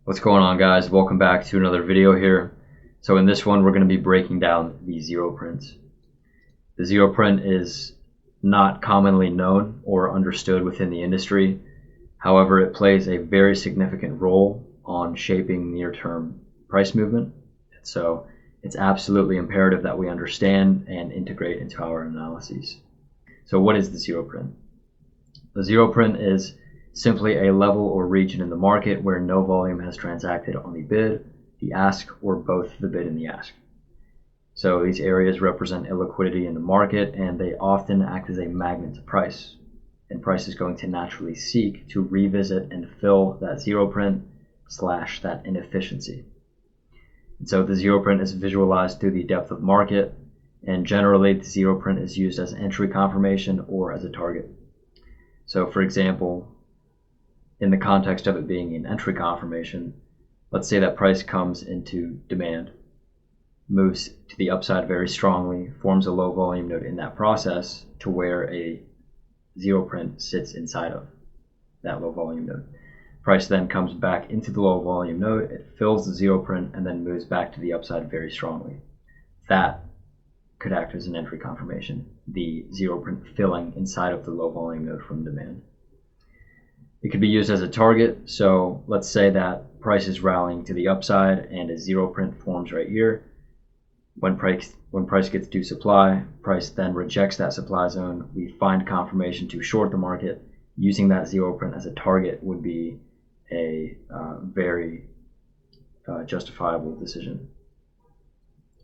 What's going on, guys? Welcome back to another video here. So in this one, we're going to be breaking down the 0Prints. The 0Print is not commonly known or understood within the industry. However, it plays a very significant role on shaping near-term price movement. So it's absolutely imperative that we understand and integrate into our analyses. So what is the 0Print? The 0Print is simply a level or region in the market where no volume has transacted on the bid, the ask, or both the bid and the ask. So these areas represent illiquidity in the market, and they often act as a magnet to price. And price is going to naturally seek to revisit and fill that 0Print / that inefficiency. And so the 0Print is visualized through the depth of market, and generally the 0Print is used as entry confirmation or as a target. So for example, in the context of it being an entry confirmation, let's say that price comes into demand, moves to the upside very strongly, forms a low volume node in that process to where a 0Print sits inside of that low volume node. Price then comes back into the low volume node, it fills the 0Print, and then moves back to the upside very strongly. That could act as an entry confirmation, the 0Print filling inside of the low volume node from demand. It could be used as a target. So let's say that price is rallying to the upside and a 0Print forms right here. When price gets due supply, price then rejects that supply zone. We find confirmation to short the market. Using that 0Print as a target would be a very justifiable decision,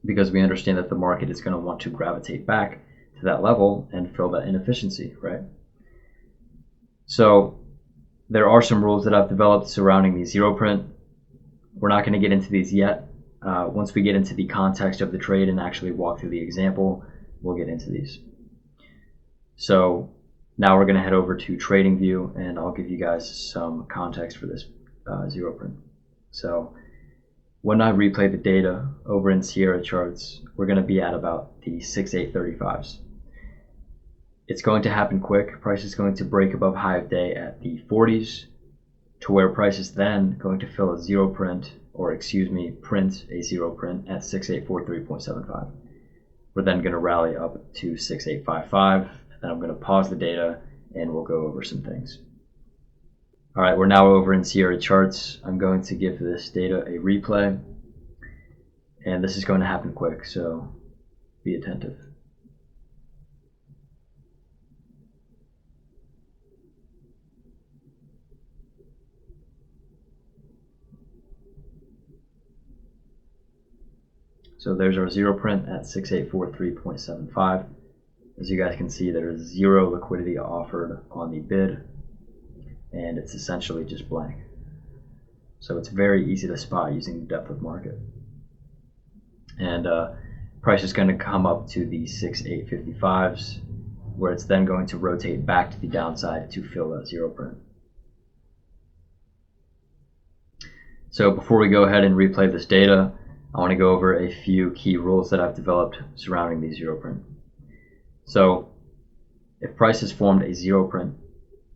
because we understand that the market is going to want to gravitate back to that level and fill that inefficiency, right? So there are some rules that I've developed surrounding the 0Print. We're not going to get into these yet. Once we get into the context of the trade and actually walk through the example, we'll get into these. So now we're going to head over to TradingView, and I'll give you guys some context for this 0Print. So when I replay the data over in Sierra charts, we're going to be at about the 6.835s. It's going to happen quick. Price is going to break above high of day at the 40s, to where price is then going to fill a 0Print, or print a 0Print at 6843.75. We're then going to rally up to 6855, and then I'm going to pause the data and we'll go over some things. All right, we're now over in Sierra charts. I'm going to give this data a replay, and this is going to happen quick, so be attentive. So there's our 0Print at 6843.75. As you guys can see, there is zero liquidity offered on the bid, and it's essentially just blank. So it's very easy to spot using the depth of market. And price is going to come up to the 6.855s, where it's then going to rotate back to the downside to fill that 0Print. So before we go ahead and replay this data, I want to go over a few key rules that I've developed surrounding the 0Print. So if price has formed a 0Print,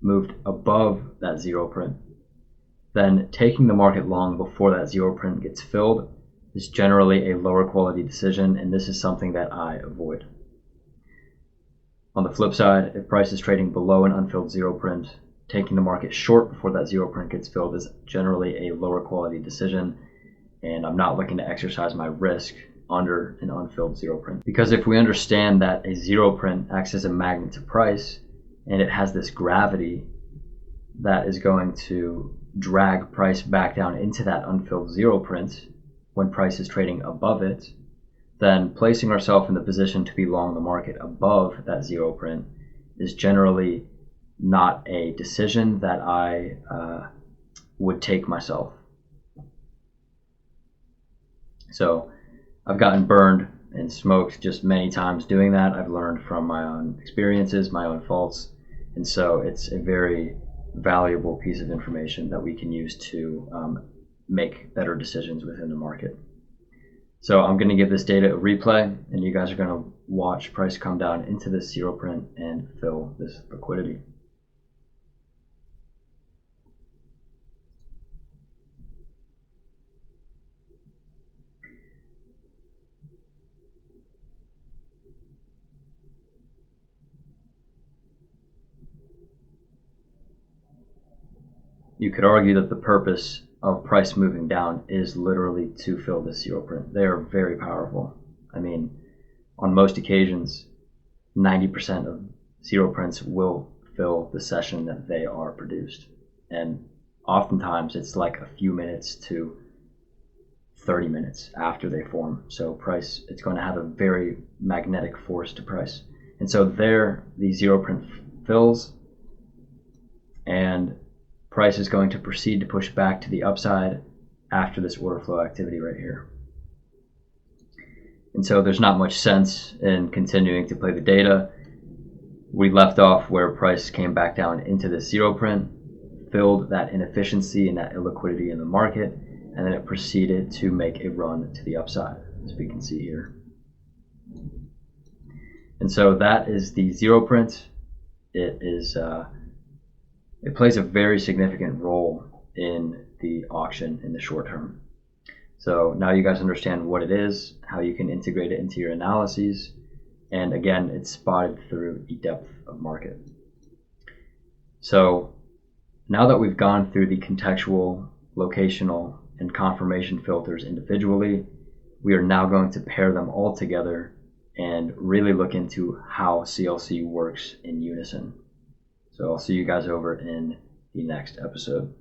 moved above that 0Print, then taking the market long before that 0Print gets filled is generally a lower quality decision, and this is something that I avoid. On the flip side, if price is trading below an unfilled 0Print, taking the market short before that 0Print gets filled is generally a lower quality decision, and I'm not looking to exercise my risk under an unfilled 0Print. Because if we understand that a 0Print acts as a magnet to price, and it has this gravity that is going to drag price back down into that unfilled 0Print when price is trading above it, then placing ourselves in the position to be long the market above that 0Print is generally not a decision that I would take myself. So I've gotten burned and smoked just many times doing that. I've learned from my own experiences, my own faults, and so it's a very valuable piece of information that we can use to make better decisions within the market. So I'm going to give this data a replay, and you guys are going to watch price come down into this 0Print and fill this liquidity. you could argue that the purpose of price moving down is literally to fill this zero print. They are very powerful. I mean, on most occasions, 90% of zero prints will fill the session that they are produced. And oftentimes it's like a few minutes to 30 minutes after they form. So price, it's going to have a very magnetic force to price. And so there, the zero print fills, and price is going to proceed to push back to the upside after this order flow activity right here. And so there's not much sense in continuing to play the data. We left off where price came back down into the zero print, filled that inefficiency and that illiquidity in the market, and then it proceeded to make a run to the upside, as we can see here. And so that is the zero print. It plays a very significant role in the auction in the short term. So now you guys understand what it is, how you can integrate it into your analyses, and again, it's spotted through the depth of market. So now that we've gone through the contextual, locational, and confirmation filters individually, we are now going to pair them all together and really look into how CLC works in unison. So I'll see you guys over in the next episode.